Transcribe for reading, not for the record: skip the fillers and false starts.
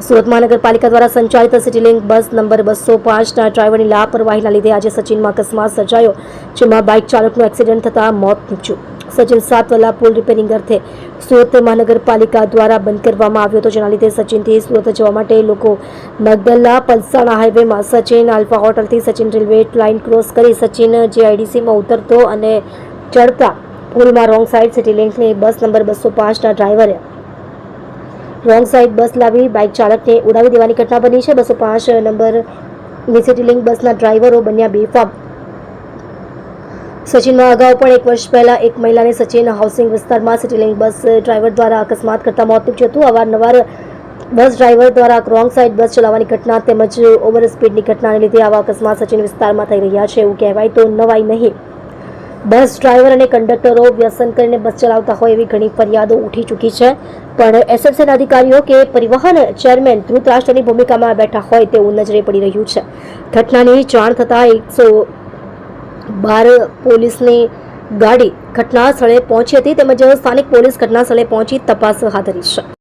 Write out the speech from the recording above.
સુરત મહાનગરપાલિકા દ્વારા સંચાલિત સિટી લિંક બસ નંબર 205ના ડ્રાઈવરની લાપરવાહીના લીધે આજે સચિનમાં અકસ્માત સર્જાયો, જેમાં બાઇક ચાલકનું એક્સિડન્ટ થતાં મોત નીપજ્યું. સચિન સાતવલા પુલ રિપેરિંગ અર્થે સુરત મહાનગરપાલિકા દ્વારા બંધ કરવામાં આવ્યો હતો, જેના લીધે સચિનથી સુરત જવા માટે લોકો મગદલ્લા પલસાણા હાઈવેમાં સચિન આલ્ફા હોટલથી સચિન રેલવે લાઇન ક્રોસ કરી સચિન જીઆઈડીસીમાં ઉતરતો અને ચડતા પુલમાં રોંગ સાઈડ સિટી લિંકની બસ નંબર 205ના ડ્રાઈવરે રોંગ સાઈડ બસ લાવી બાઇક ચાલકને ઉડાવી દેવાની ઘટના બની છે. 205 નંબરની સિટી લિંક બસના ડ્રાઈવરો બન્યા બેફામ. સચિનમાં અગાઉ પણ 1 વર્ષ પહેલા એક મહિલાને સચિન હાઉસિંગ વિસ્તારમાં સિટી લિંક બસ ડ્રાઈવર દ્વારા અકસ્માત કરતા મોત નીપજ્યું હતું. અવારનવાર બસ ડ્રાઈવર દ્વારા રોંગ સાઈડ બસ ચલાવવાની ઘટના તેમજ ઓવર સ્પીડની ઘટનાને લીધે આવા અકસ્માત સચિન વિસ્તારમાં થઈ રહ્યા છે. એવું કહેવાય તો નવાઈ નહીં. બસ ડ્રાઈવર અને કંડક્ટરો વ્યસન કરીને બસ ચલાવતા હોય એવી ઘણી ફરિયાદો ઉઠી ચૂકી છે, પણ એસએફસીના અધિકારીઓ કે પરિવહન ચેરમેન ધૃતરાષ્ટ્રની ભૂમિકામાં બેઠા હોય તેવું નજરે પડી રહ્યું છે. ઘટનાની જાણ થતાં 112 પોલીસની ગાડી ઘટના સ્થળે પહોંચી હતી તેમજ સ્થાનિક પોલીસ ઘટના સ્થળે પહોંચી તપાસ હાથ ધરી છે.